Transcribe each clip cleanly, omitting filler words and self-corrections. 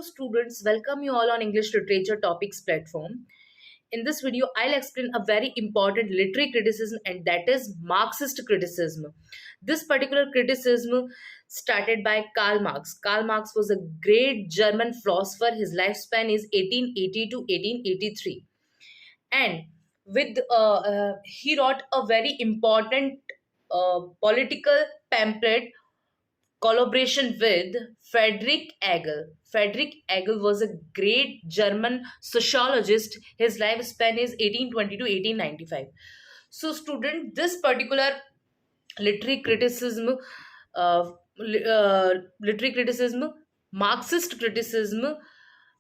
students, welcome you all on English Literature Topics platform. In this video, I'll explain a very important literary criticism, and that is Marxist criticism. This particular criticism started by Karl Marx. Karl Marx was a great German philosopher. His lifespan is 1880 to 1883. And he wrote a very important political pamphlet collaboration with Friedrich Hegel. Friedrich Hegel was a great German sociologist. His lifespan is 1820 to 1895. So, student, this particular literary criticism, uh, literary criticism, Marxist criticism,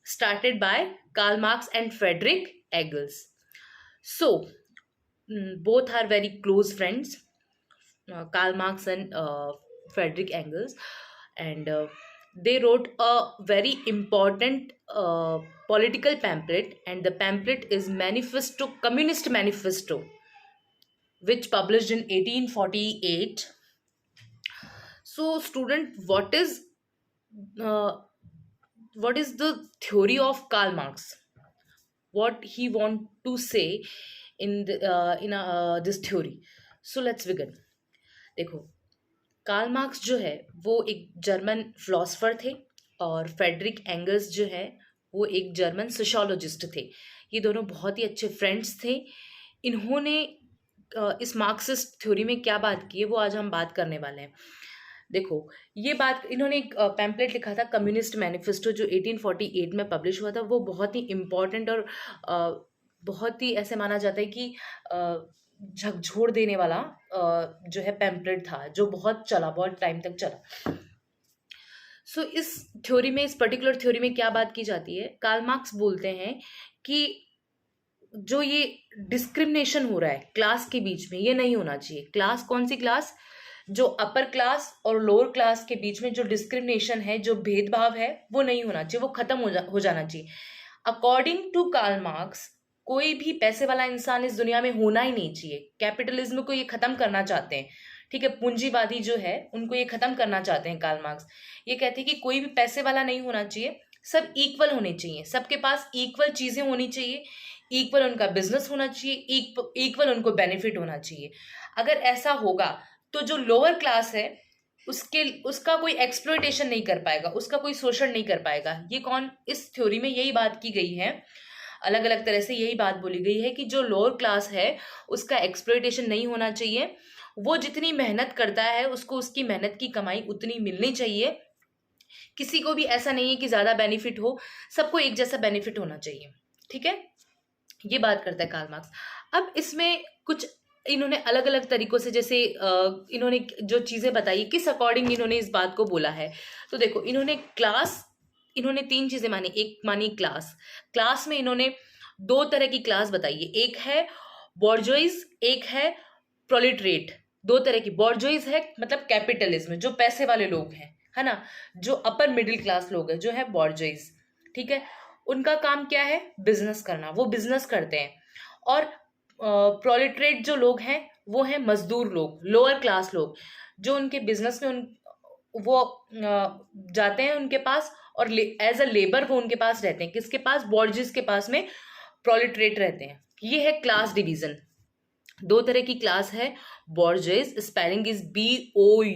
started by Karl Marx and Friedrich Hegel. So, both are very close friends, Karl Marx and Friedrich Engels, and they wrote a very important political pamphlet, and the pamphlet is Manifesto, Communist Manifesto, which published in 1848. So, student, uh, what is the theory of Karl Marx? What he want to say in this theory? So, let's begin. देखो, Karl Marx जो है वो एक German philosopher थे और Frederick angles जो है वो एक जर्मन सोशोलॉजिस्ट थे। ये दोनों बहुत ही अच्छे फ्रेंड्स थे। इन्होंने इस मार्क्सिस्ट थ्योरी में क्या बात की है वो आज हम बात करने वाले हैं। देखो, ये बात इन्होंने एक पैम्पलेट लिखा था कम्युनिस्ट मैनिफेस्टो, जो 1848 में पब्लिश हुआ था। वो बहुत ही इम्पॉर्टेंट और बहुत ही ऐसे माना जाता है कि झकझोर देने वाला जो है पैम्पलेट था, जो बहुत चला, बहुत टाइम तक चला। सो इस थ्योरी में, इस पर्टिकुलर थ्योरी में क्या बात की जाती है, कार्ल मार्क्स बोलते हैं कि जो ये डिस्क्रिमिनेशन हो रहा है क्लास के बीच में, ये नहीं होना चाहिए। क्लास कौन सी क्लास? जो अपर क्लास और लोअर क्लास के बीच में जो डिस्क्रिमिनेशन है, जो भेदभाव है, वो नहीं होना चाहिए, वो खत्म हो जाना चाहिए। अकॉर्डिंग टू कार्ल मार्क्स, कोई भी पैसे वाला इंसान इस दुनिया में होना ही नहीं चाहिए। कैपिटलिज्म को ये खत्म करना चाहते हैं, ठीक है, पूंजीवादी जो है उनको ये खत्म करना चाहते हैं कार्ल मार्क्स। ये कहते हैं कि कोई भी पैसे वाला नहीं होना चाहिए, सब इक्वल होने चाहिए, सबके पास इक्वल चीजें होनी चाहिए, इक्वल उनका बिजनेस होना चाहिए, इक्वल उनको बेनिफिट होना चाहिए। अगर ऐसा होगा तो जो लोअर क्लास है उसका कोई एक्सप्लॉयटेशन नहीं कर पाएगा, उसका कोई शोषण नहीं कर पाएगा। ये कौन, इस थ्योरी में यही बात की गई है, अलग अलग तरह से यही बात बोली गई है कि जो लोअर क्लास है उसका एक्सप्लॉयटेशन नहीं होना चाहिए। वो जितनी मेहनत करता है उसको उसकी मेहनत की कमाई उतनी मिलनी चाहिए। किसी को भी ऐसा नहीं है कि ज्यादा बेनिफिट हो, सबको एक जैसा बेनिफिट होना चाहिए, ठीक है। ये बात करता है कार्ल मार्क्स। अब इसमें कुछ इन्होंने अलग अलग तरीकों से, जैसे इन्होंने जो चीजें बताई, किस अकॉर्डिंग इन्होंने इस बात को बोला है। तो देखो, इन्होंने तीन चीजें मानी। एक मानी क्लास में इन्होंने दो तरह की क्लास बताई है, एक है बॉर्जोइज, एक है प्रोलिटरेट। दो तरह की, बॉर्जोइज है मतलब कैपिटलिज्म, जो पैसे वाले लोग हैं, है ना, जो अपर मिडिल क्लास लोग हैं, जो है बॉर्जोइज, ठीक है। उनका काम क्या है? बिजनेस करना, वो बिजनेस करते हैं। और प्रोलिटरेट जो लोग हैं वो हैं मजदूर लोग, लोअर क्लास लोग, जो उनके बिजनेस में वो जाते हैं उनके पास, और एज अ लेबर वो उनके पास रहते हैं। किसके पास? बॉर्जिस के पास में प्रोलिटरेट रहते हैं। ये है क्लास डिवीजन। दो तरह की क्लास है। Borges, spelling is BOURGEOISE।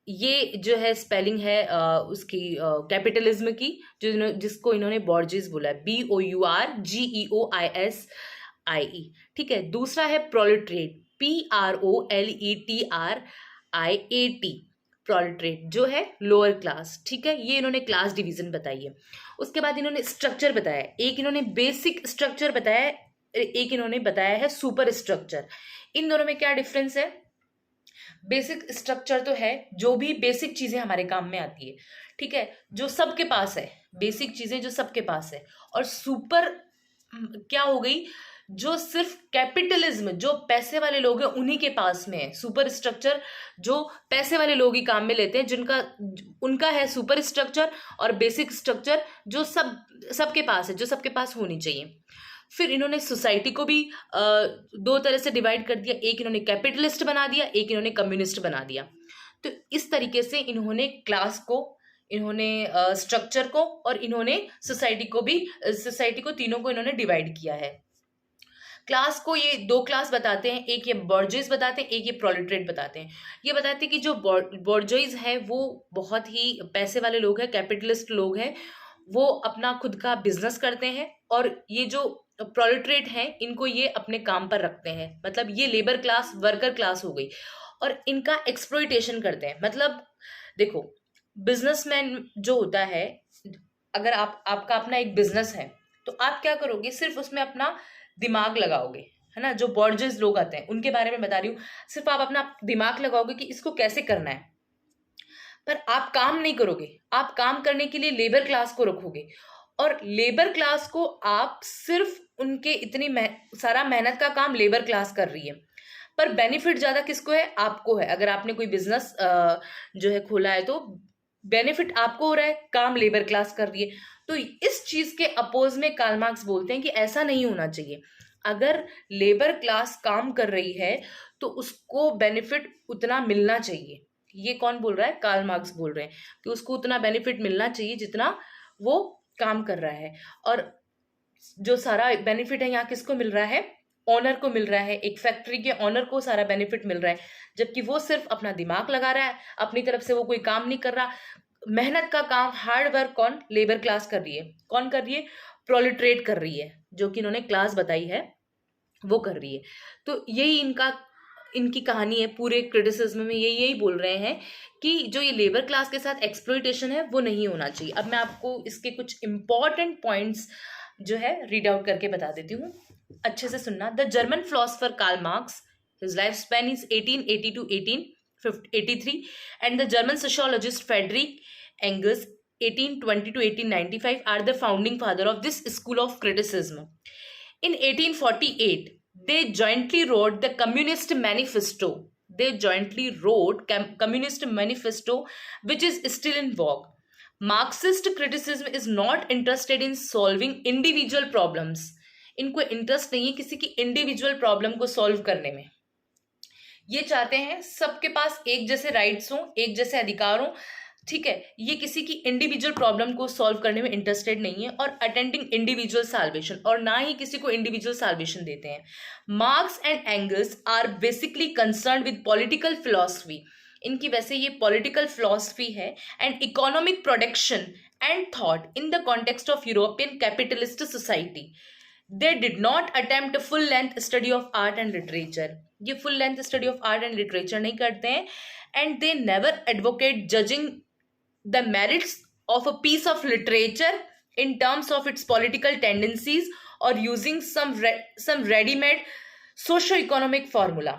ये जो है स्पेलिंग है उसकी कैपिटलिज्म की, जिसको इन्होंने बॉर्जिस बोला है, BOURGEOISIE, ठीक है। दूसरा है प्रोलिटरेट, PROLETRIAT, प्रोलिटरेट, जो है लोअर क्लास, ठीक है। ये इन्होंने क्लास डिवीजन बताई है। उसके बाद इन्होंने स्ट्रक्चर बताया, एक इन्होंने बेसिक स्ट्रक्चर बताया, एक इन्होंने बताया है सुपर स्ट्रक्चर। इन दोनों में क्या डिफरेंस है? बेसिक स्ट्रक्चर तो है जो भी बेसिक चीजें हमारे काम में आती है, ठीक है, जो सबके पास है, बेसिक चीजें जो सबके पास है। और सुपर क्या हो गई? जो सिर्फ कैपिटलिज्म, जो पैसे वाले लोग हैं उन्हीं के पास में है सुपर स्ट्रक्चर, जो पैसे वाले लोग ही काम में लेते हैं, उनका है सुपर स्ट्रक्चर। और बेसिक स्ट्रक्चर जो सबके पास है, जो सबके पास होनी चाहिए। फिर इन्होंने सोसाइटी को भी दो तरह से डिवाइड कर दिया, एक इन्होंने कैपिटलिस्ट बना दिया, एक इन्होंने कम्युनिस्ट बना दिया। तो इस तरीके से इन्होंने क्लास को, इन्होंने स्ट्रक्चर को और इन्होंने सोसाइटी को तीनों को इन्होंने डिवाइड किया है। क्लास को ये दो क्लास बताते हैं, एक ये बॉर्जोइज बताते हैं, एक ये प्रोलेटरेट बताते हैं। ये बताते हैं कि जो बॉर्जोइज है वो बहुत ही पैसे वाले लोग हैं, कैपिटलिस्ट लोग हैं, वो अपना खुद का बिजनेस करते हैं, और ये जो प्रोलेटरेट हैं इनको ये अपने काम पर रखते हैं, मतलब ये लेबर क्लास, वर्कर क्लास हो गई, और इनका एक्सप्लॉइटेशन करते हैं। मतलब देखो, बिजनेसमैन जो होता है, अगर आपका अपना एक बिजनेस है तो आप क्या करोगे, सिर्फ उसमें अपना दिमाग लगाओगे, है ना। जो बॉर्जर्स लोग आते हैं उनके बारे में बता रही हूँ, सिर्फ आप अपना दिमाग लगाओगे कि इसको कैसे करना है, पर आप काम नहीं करोगे। आप काम करने के लिए लेबर क्लास को रखोगे, और लेबर क्लास को आप सिर्फ उनके सारा मेहनत का काम लेबर क्लास कर रही है, पर बेनिफिट ज्यादा किसको है, आपको है। अगर आपने कोई बिजनेस जो है खोला है तो बेनिफिट आपको हो रहा है, काम लेबर क्लास कर रही है। तो इस चीज के अपोज में कार्ल मार्क्स बोलते हैं कि ऐसा नहीं होना चाहिए। अगर लेबर क्लास काम कर रही है तो उसको बेनिफिट उतना मिलना चाहिए। ये कौन बोल रहा है, कार्ल मार्क्स बोल रहे हैं कि उसको उतना बेनिफिट मिलना चाहिए जितना वो काम कर रहा है। और जो सारा बेनिफिट है यहाँ किसको मिल रहा है, ऑनर को मिल रहा है, एक फैक्ट्री के ऑनर को सारा बेनिफिट मिल रहा है, जबकि वो सिर्फ अपना दिमाग लगा रहा है, अपनी तरफ से वो कोई काम नहीं कर रहा। मेहनत का काम, हार्ड वर्क कौन, लेबर क्लास कर रही है। कौन कर रही है, प्रोलिटरेट कर रही है, जो कि इन्होंने क्लास बताई है वो कर रही है। तो यही इनकी कहानी है। पूरे क्रिटिसिज्म में यही बोल रहे हैं कि जो ये लेबर क्लास के साथ एक्सप्लॉइटेशन है वो नहीं होना चाहिए। अब मैं आपको इसके कुछ इंपॉर्टेंट पॉइंट्स जो है रीड आउट करके बता देती हूँ, अच्छे से सुनना। The German philosopher Karl Marx, his life span is 1880 to 1883, and the German sociologist Friedrich Engels 1820 to 1895 are the founding father of this school of criticism. In 1848, they jointly wrote the Communist Manifesto. Communist Manifesto, which is still in vogue. Marxist criticism is not interested in solving individual problems. इनको interest नहीं है किसी की individual problem को solve करने में। ये चाहते हैं सबके पास एक जैसे राइट्स हों, एक जैसे अधिकार हों, ठीक है। ये किसी की इंडिविजुअल प्रॉब्लम को सॉल्व करने में इंटरेस्टेड नहीं है, और अटेंडिंग इंडिविजुअल साल्वेशन, और ना ही किसी को इंडिविजुअल साल्वेशन देते हैं। Marx and Engels are basically concern with political philosophy. इनकी वैसे ये पॉलिटिकल फिलॉसफी है, and economic production and thought in the context of European capitalist society. They did not attempt a full length study of art and literature. ये full length study of art and literature नहीं करते हैं, and they never advocate judging the merits of a piece of literature in terms of its political tendencies or using some ready-made socio-economic formula.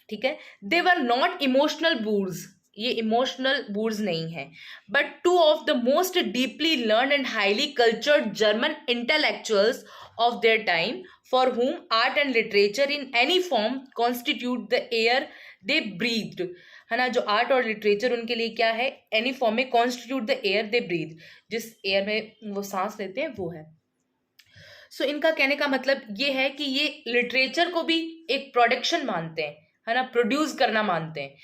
ठीक है। They were not emotional boors. ये emotional bourse नहीं है, but two of the most deeply learn and highly cultured German intellectuals of their time, for whom art and literature in any form constitute the air they breathed. है ना, जो art और literature उनके लिए क्या है, एनी फॉर्म में constitute the air they breathe, जिस एयर में वो सांस लेते हैं वो है। सो इनका कहने का मतलब ये है कि ये लिटरेचर को भी एक प्रोडक्शन मानते हैं, है ना, प्रोड्यूस करना मानते हैं।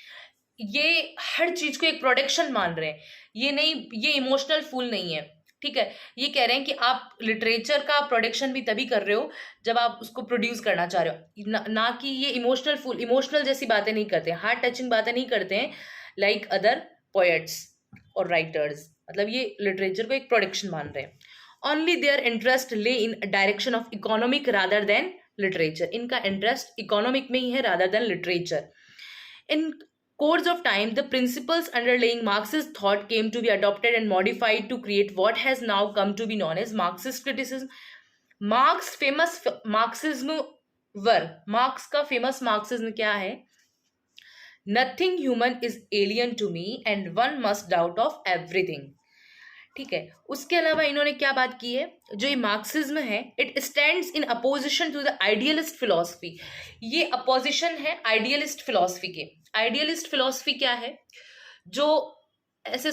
ये हर चीज को एक प्रोडक्शन मान रहे हैं। ये इमोशनल फूल नहीं है, ठीक है। ये कह रहे हैं कि आप लिटरेचर का प्रोडक्शन भी तभी कर रहे हो जब आप उसको प्रोड्यूस करना चाह रहे हो, ना कि ये इमोशनल जैसी बातें नहीं करते हैं, हार्ट टचिंग बातें नहीं करते हैं लाइक अदर पोएट्स और राइटर्स। मतलब ये लिटरेचर को एक प्रोडक्शन मान रहे हैं। ओनली देयर इंटरेस्ट ले इन direction of economic rather than literature. इनका इंटरेस्ट इकोनॉमिक में ही है rather than literature. In course of time, the principles underlying Marxist thought came to be adopted and modified to create what has now come to be known as Marxist criticism. Marx famous Marxism Marx का famous Marxism क्या है? Nothing human is alien to me and one must doubt of everything. ठीक है। उसके अलावा इन्होंने क्या बात की है, जो ये मार्क्सिज्म है, it stands in opposition to the idealist philosophy. ये अपोजिशन है आइडियलिस्ट फिलॉसफी के। आइडियलिस्ट फिलॉसफी क्या है, जो ऐसे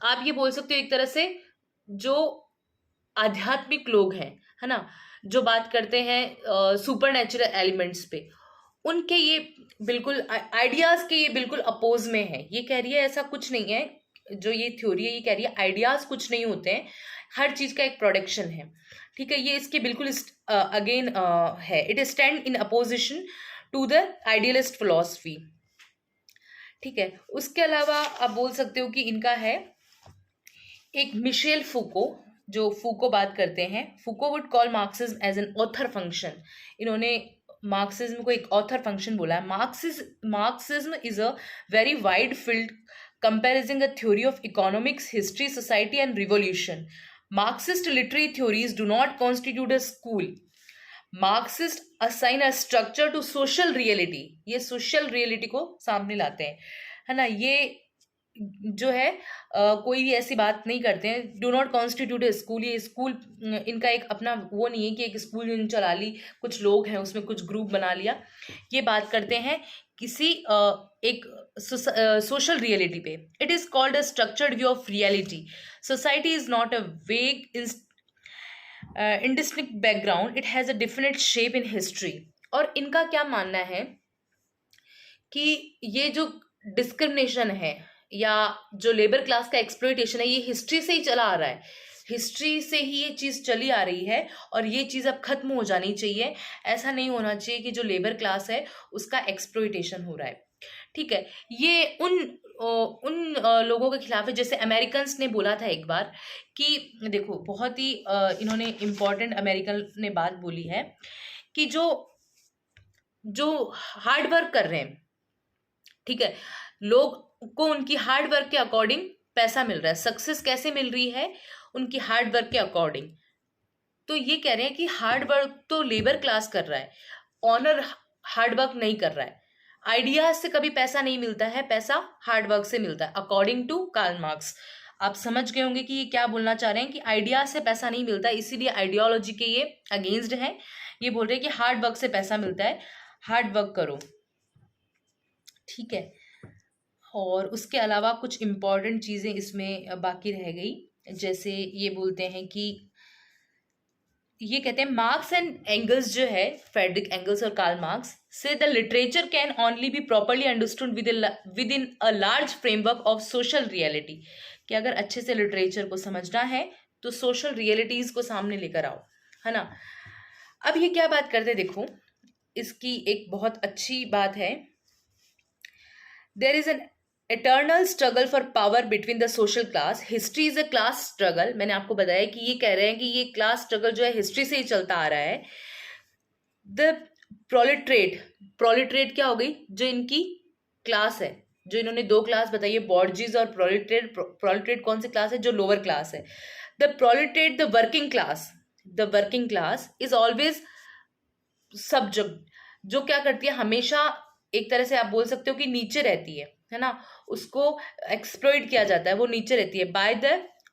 आप ये बोल सकते हो एक तरह से जो आध्यात्मिक लोग हैं, है ना, जो बात करते हैं सुपर नेचुरल एलिमेंट्स पे, उनके ये बिल्कुल आइडियाज के ये बिल्कुल अपोज में है। ये कह रही है ऐसा कुछ नहीं है, जो ये थ्योरी है ये कह रही है आइडियाज कुछ नहीं होते हैं, हर चीज का एक प्रोडक्शन है। ठीक है, ये इसके बिल्कुल अगेन है। It stand in opposition to the idealist philosophy. ठीक है, उसके अलावा आप बोल सकते हो कि इनका है एक मिशेल फूको, जो फूको बात करते हैं। Foucault would call Marxism as an author function. इन्होंने मार्क्सिज्म को एक ऑथर फंक्शन बोला है। Marxism is a very wide field comprising a theory of economics, history, society and revolution. Marxist literary theories do not constitute a school. Marxist assign a structure to social reality. ये social reality को सामने लाते हैं, है ना। ये जो है कोई भी ऐसी बात नहीं करते हैं। Do not constitute A school. ये स्कूल इनका एक अपना वो नहीं है कि एक स्कूल इन्होंने चला ली, कुछ लोग हैं उसमें कुछ ग्रुप बना लिया। ये बात करते हैं किसी एक सोशल रियलिटी पे। It is called a structured view of reality. Society is not a vague indistinct background, it has a definite shape in history. और इनका क्या मानना है कि ये जो डिस्क्रिमिनेशन है या जो लेबर क्लास का एक्सप्लॉयटेशन है, ये हिस्ट्री से ही चला आ रहा है। हिस्ट्री से ही ये चीज़ चली आ रही है और ये चीज़ अब खत्म हो जानी चाहिए। ऐसा नहीं होना चाहिए कि जो लेबर क्लास है उसका एक्सप्लॉयटेशन हो रहा है। ठीक है, ये उन लोगों के खिलाफ है। जैसे अमेरिकन ने बोला था एक बार कि देखो, बहुत ही इन्होंने इम्पोर्टेंट अमेरिकन ने बात बोली है कि जो जो हार्ड वर्क कर रहे हैं, ठीक है, लोग को उनकी हार्ड वर्क के अकॉर्डिंग पैसा मिल रहा है। सक्सेस कैसे मिल रही है? उनकी हार्ड वर्क के अकॉर्डिंग। तो ये कह रहे हैं कि हार्ड वर्क तो लेबर क्लास कर रहा है, ऑनर हार्ड वर्क नहीं कर रहा है। आइडियाज से कभी पैसा नहीं मिलता है, पैसा हार्ड वर्क से मिलता है, अकॉर्डिंग टू कार्ल मार्क्स। आप समझ गए होंगे कि ये क्या बोलना चाह रहे हैं कि आइडियाज से पैसा नहीं मिलता, इसीलिए आइडियोलॉजी के ये अगेंस्ट है। ये बोल रहे हैं कि हार्ड वर्क से पैसा मिलता है, हार्ड वर्क करो। ठीक है, और उसके अलावा कुछ इम्पॉर्टेंट चीज़ें इसमें बाकी रह गई। जैसे ये बोलते हैं कि ये कहते हैं मार्क्स एंड एंगल्स जो है, फ्रेडरिक एंगल्स और कार्ल मार्क्स से the literature can only be properly understood with in a large framework of social reality. कि अगर अच्छे से लिटरेचर को समझना है तो सोशल रियलिटीज को सामने लेकर आओ, है ना। अब ये क्या बात करते, देखो इसकी एक बहुत अच्छी बात है। There is an eternal struggle for power between the social class. History is a class struggle. मैंने आपको बताया कि ये कह रहे हैं कि ये क्लास स्ट्रगल जो है हिस्ट्री से ही चलता आ रहा है। द प्रोलिटरेट क्या हो गई? जो इनकी क्लास है, जो इन्होंने दो क्लास बताई है, बॉर्जिस और प्रोलिटरेट। प्रोलिटरेट कौन सी क्लास है? जो लोअर क्लास है। The proletariat, the working class is always subject, जो क्या करती है, हमेशा एक तरह से आप बोल सकते हो कि नीचे रहती है ना। उसको एक्सप्लॉइट किया जाता है, वो नीचे रहती है बाय द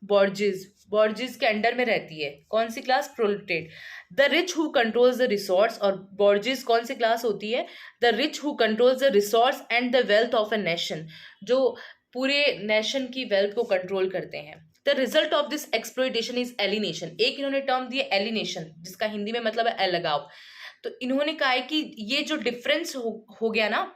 बॉर्जिस के अंडर में रहती है। कौन सी class? Proletariat. The rich who controls the resource. और बॉर्जिस कौन सी क्लास होती है? The rich who controls the resource and the wealth of a nation, जो पूरे नेशन की वेल्थ को कंट्रोल करते हैं। The result of this exploitation is alienation. एक इन्होंने टर्म दिया एलिनेशन, जिसका हिंदी में मतलब है अलगाव। तो इन्होंने कहा है कि ये जो डिफरेंस हो गया ना,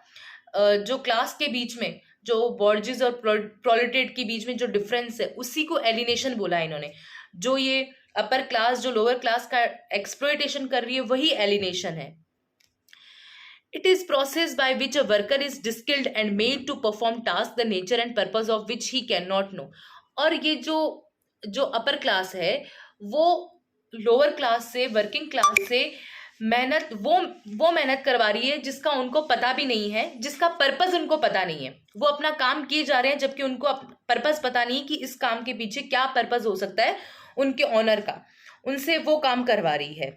जो क्लास के बीच में, जो बॉर्जिस और प्रोलेटेट के बीच में जो डिफरेंस है, उसी को एलिनेशन बोला है इन्होंने। जो ये अपर क्लास जो लोअर क्लास का एक्सप्लॉइटेशन कर रही है, वही एलिनेशन है। It is process by which a worker is deskilled and made to perform task the nature and purpose of which he can not know. और ये जो अपर क्लास है, वो लोअर क्लास से, वर्किंग क्लास से मेहनत, वो मेहनत करवा रही है जिसका उनको पता भी नहीं है, जिसका पर्पस उनको पता नहीं है। वो अपना काम किए जा रहे हैं जबकि उनको पर्पस पता नहीं कि इस काम के पीछे क्या पर्पस हो सकता है उनके ऑनर का। उनसे वो काम करवा रही है।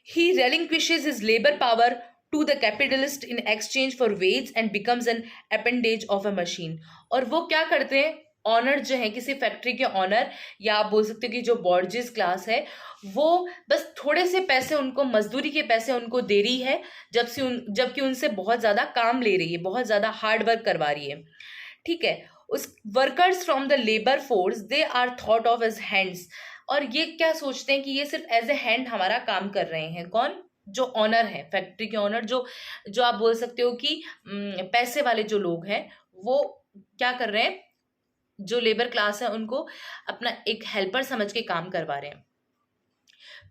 ही relinquishes his labor power to the capitalist in exchange for wage and becomes an appendage of a machine. और वो क्या करते हैं? ऑनर जो है, किसी फैक्ट्री के ऑनर, या आप बोल सकते हो कि जो बॉर्जिस क्लास है, वो बस थोड़े से पैसे उनको, मजदूरी के पैसे उनको दे रही है, जबकि उनसे बहुत ज्यादा काम ले रही है, बहुत ज्यादा हार्ड वर्क करवा रही है। ठीक है, उस workers from the labour force they are thought of as hands. और ये क्या सोचते हैं कि ये सिर्फ एज ए हैंड हमारा काम कर रहे हैं। कौन? जो ऑनर है, फैक्ट्री के ऑनर, जो जो आप बोल सकते हो कि पैसे वाले जो लोग हैं, वो क्या कर रहे हैं, जो लेबर क्लास है उनको अपना एक हेल्पर समझ के काम करवा रहे हैं.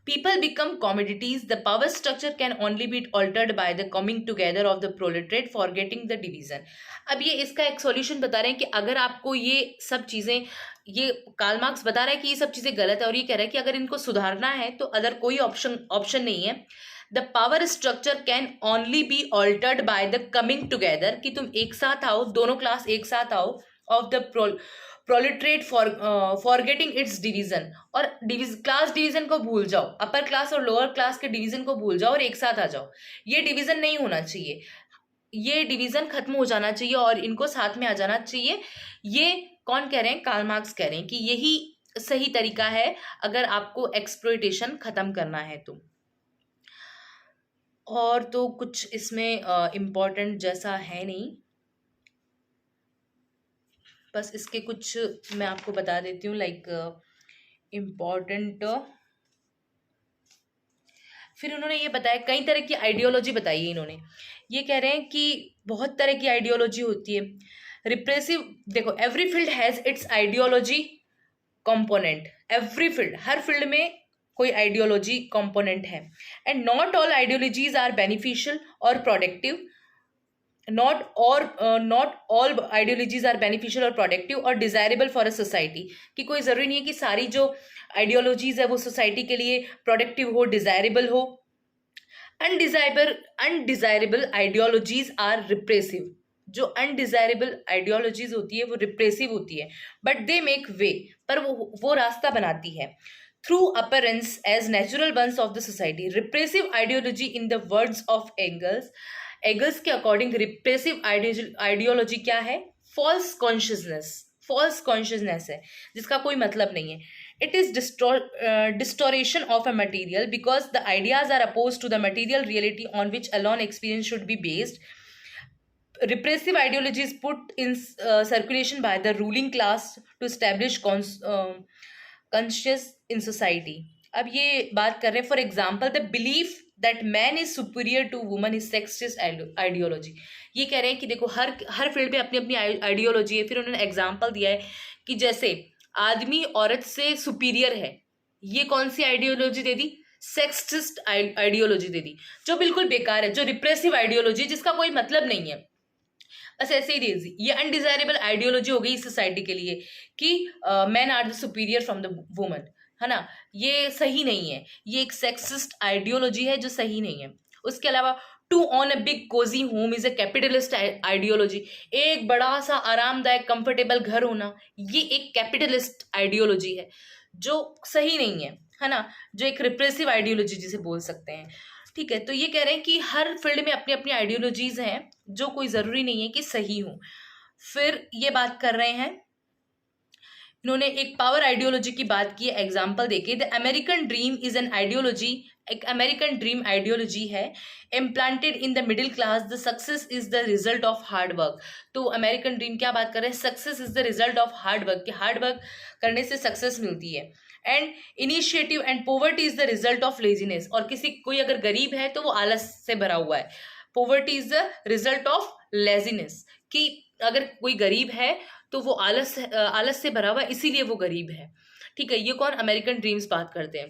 People become commodities. The power structure can only be altered by the coming together of the proletariat, forgetting the division. अब ये इसका एक सॉल्यूशन बता रहे हैं कि अगर आपको ये सब चीज़ें, ये कार्ल मार्क्स बता रहा है कि ये सब चीज़ें गलत है, और ये कह रहा है कि अगर इनको सुधारना है तो अदर कोई ऑप्शन नहीं है. The power structure can only be altered by the coming together, कि तुम एक साथ आओ, दोनों क्लास एक साथ आओ, of the proletariat forgetting its division, और क्लास डिवीजन को भूल जाओ, अपर क्लास और लोअर क्लास के डिवीजन को भूल जाओ और एक साथ आ जाओ. ये डिवीजन नहीं होना चाहिए, ये डिवीजन खत्म हो जाना चाहिए और इनको साथ में आ जाना चाहिए. ये कौन कह रहे हैं? कार्ल मार्क्स कह रहे हैं कि यही सही तरीका है अगर आपको एक्सप्लॉयटेशन खत्म करना है तो. और तो कुछ इसमें इम्पोर्टेंट जैसा है नहीं, बस इसके कुछ मैं आपको बता देती हूँ, लाइक इम्पॉर्टेंट. फिर उन्होंने ये बताया, कई तरह की आइडियोलॉजी बताई है इन्होंने. ये कह रहे हैं कि बहुत तरह की आइडियोलॉजी होती है. रिप्रेसिव, देखो, every field has its ideology component. Every field, हर फील्ड में कोई आइडियोलॉजी कंपोनेंट है. And not all ideologies are beneficial और productive. Not all ideologies are beneficial और प्रोडक्टिव और डिजायरेबल फॉर अ सोसाइटी, कि कोई ज़रूरी नहीं है कि सारी जो आइडियोलॉजीज है वो सोसाइटी के लिए प्रोडक्टिव हो, डिजायरेबल हो. Undesirable ideologies are repressive. जो अनडिजायरेबल आइडियोलॉजीज होती है वो रिप्रेसिव होती है, बट दे मेक वे, पर वो रास्ता बनाती है through appearance as natural ones of the society. Repressive ideology in the words of Engels के अकॉर्डिंग रिप्रेसिव आइडियोलॉजी क्या है? फॉल्स कॉन्शियसनेस है जिसका कोई मतलब नहीं है. It is distortion of a material because the ideas are opposed to the material reality on which alone experience should be based. Repressive ideology is put in circulation by the ruling class to establish conscious in society. अब ये बात कर रहे हैं, for example the belief that man is superior to woman is sexist ideology. ये कह रहे हैं कि देखो हर फील्ड में अपनी अपनी आइडियोलॉजी है. फिर उन्होंने एग्जाम्पल दिया है कि जैसे आदमी औरत से सुपीरियर है, ये कौन सी आइडियोलॉजी दे दी? सेक्सिस्ट आइडियोलॉजी दे दी, जो बिल्कुल बेकार है, जो रिप्रेसिव आइडियोलॉजी जिसका कोई मतलब नहीं है. बस ऐसे ही दे दी. ये अनडिजायरेबल आइडियोलॉजी हो गई इस सोसाइटी के लिए कि man are the superior from the woman, है ना. ये सही नहीं है, ये एक सेक्सिस्ट आइडियोलॉजी है जो सही नहीं है. उसके अलावा to own a big cosy home is a capitalist ideology. एक बड़ा सा आरामदायक कंफर्टेबल घर होना, ये एक कैपिटलिस्ट आइडियोलॉजी है जो सही नहीं है ना, जो एक रिप्रेसिव आइडियोलॉजी जिसे बोल सकते हैं. ठीक है, तो ये कह रहे हैं कि हर फील्ड में अपनी अपनी आइडियोलॉजीज हैं जो कोई ज़रूरी नहीं है कि सही हो. फिर ये बात कर रहे हैं, इन्होंने एक पावर आइडियोलॉजी की बात की है एग्जाम्पल देके. The American dream is an ideology, एक अमेरिकन ड्रीम आइडियोलॉजी है. Implanted in the middle class, the success is the result of hard work. तो अमेरिकन ड्रीम क्या बात कर रहे हैं? Success is the result of hard work, कि hard work करने से सक्सेस मिलती है. And initiative and poverty is the result of laziness. और कोई अगर गरीब है तो वो आलस से भरा हुआ है. Poverty is the result of laziness, कि अगर कोई गरीब है तो वो आलस से भरा हुआ है, इसीलिए वो गरीब है. ठीक है, ये कौन? अमेरिकन ड्रीम्स बात करते हैं.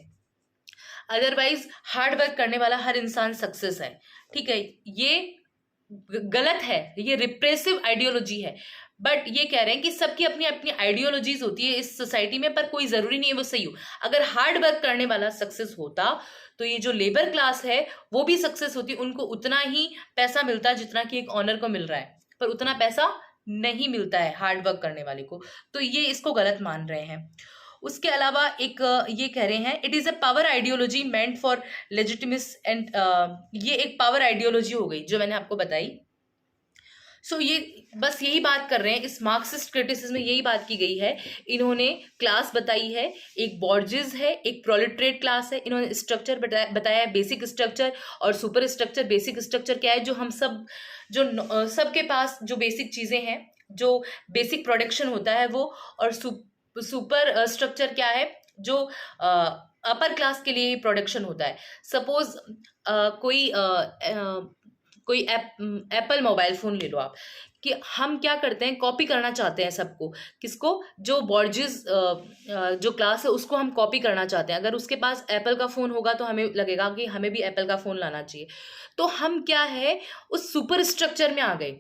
अदरवाइज हार्ड वर्क करने वाला हर इंसान सक्सेस है. ठीक है, ये गलत है, ये रिप्रेसिव आइडियोलॉजी है. बट ये कह रहे हैं कि सबकी अपनी अपनी आइडियोलॉजीज होती है इस सोसाइटी में, पर कोई जरूरी नहीं है वो सही हो. अगर हार्ड वर्क करने वाला सक्सेस होता तो ये जो लेबर क्लास है वो भी सक्सेस होती, उनको उतना ही पैसा मिलता जितना कि एक ऑनर को मिल रहा है, पर उतना पैसा नहीं मिलता है हार्ड वर्क करने वाले को. तो ये इसको गलत मान रहे हैं. उसके अलावा एक ये कह रहे हैं, it is a power ideology meant for legitimise and, ये एक पावर आइडियोलॉजी हो गई जो मैंने आपको बताई. सो ये बस यही बात कर रहे हैं, इस मार्क्सिस्ट क्रिटिसिज्म में यही बात की गई है. इन्होंने क्लास बताई है, एक बॉर्जिस है, एक प्रोलेटरेट क्लास है. इन्होंने स्ट्रक्चर बताया है, बेसिक स्ट्रक्चर और सुपर स्ट्रक्चर. बेसिक स्ट्रक्चर क्या है? जो हम सब, जो सबके पास जो बेसिक चीज़ें हैं, जो बेसिक प्रोडक्शन होता है वो. और सुपर स्ट्रक्चर क्या है? जो अपर क्लास के लिए प्रोडक्शन होता है। सपोज कोई कोई एप्पल मोबाइल फ़ोन ले लो आप, कि हम क्या करते हैं, कॉपी करना चाहते हैं सबको। किसको? जो बॉर्जिस जो क्लास है उसको हम कॉपी करना चाहते हैं। अगर उसके पास एप्पल का फ़ोन होगा तो हमें लगेगा कि हमें भी एप्पल का फ़ोन लाना चाहिए। तो हम क्या है, उस सुपर स्ट्रक्चर में आ गए,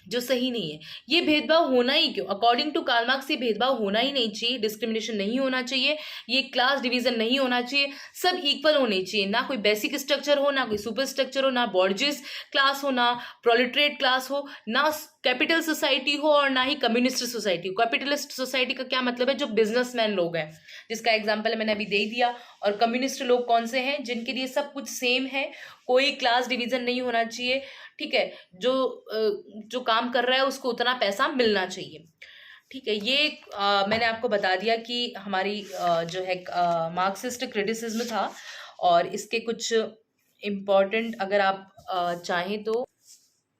जो सही नहीं है। ये भेदभाव होना ही क्यों? अकॉर्डिंग टू कार्ल मार्क्स ये भेदभाव होना ही नहीं चाहिए, डिस्क्रिमिनेशन नहीं होना चाहिए, ये क्लास डिवीजन नहीं होना चाहिए, सब इक्वल होने चाहिए। ना कोई बेसिक स्ट्रक्चर हो, ना कोई सुपर स्ट्रक्चर हो, ना बॉर्जिस क्लास हो, ना प्रोलेटरेट क्लास हो, ना कैपिटल सोसाइटी हो, और ना ही कम्युनिस्ट सोसाइटी हो। कैपिटलिस्ट सोसाइटी का क्या मतलब है? जो बिजनेसमैन लोग हैं, जिसका एग्जाम्पल मैंने अभी दे दिया। और कम्युनिस्ट लोग कौन से हैं? जिनके लिए सब कुछ सेम है, कोई क्लास डिवीजन नहीं होना चाहिए, ठीक है। जो काम कर रहा है उसको उतना पैसा मिलना चाहिए, ठीक है। ये मैंने आपको बता दिया कि हमारी जो है मार्क्सिस्ट क्रिटिसिज्म था। और इसके कुछ इम्पोर्टेंट, अगर आप चाहें तो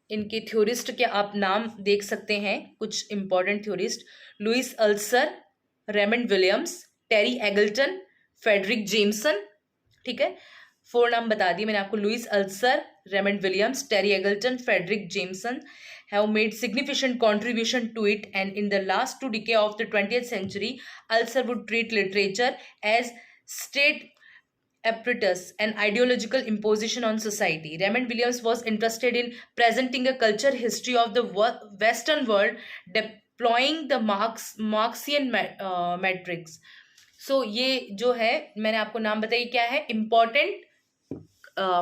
इनके थ्योरिस्ट के आप नाम देख सकते हैं, कुछ important theorists: Louis Althusser, Raymond Williams, Terry Eagleton, Fredric Jameson, ठीक है। 4 नाम बता दिए मैंने आपको: Louis Althusser, Raymond Williams, Terry Eagleton, Fredric Jameson have made significant contribution to it, and in the last 2 decades of the 20th century, Althusser would treat literature as state apparatus, an ideological imposition on society. Raymond Williams was interested in presenting a culture history of the Western world, deploying the Marxian matrix. So ये जो है मैंने आपको नाम बताइए क्या है, important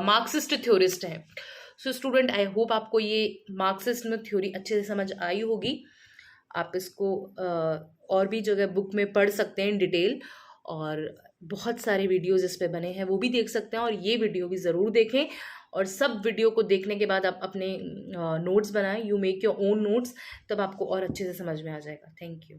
Marxist theorist है। सो स्टूडेंट, आई होप आपको ये मार्क्सिज्म थ्योरी अच्छे से समझ आई होगी। आप इसको और भी जगह बुक में पढ़ सकते हैं इन डिटेल, और बहुत सारे वीडियोस इस पे बने हैं, वो भी देख सकते हैं, और ये वीडियो भी ज़रूर देखें। और सब वीडियो को देखने के बाद आप अपने नोट्स बनाएं, you make your own notes, तब आपको और अच्छे से समझ में आ जाएगा। Thank you.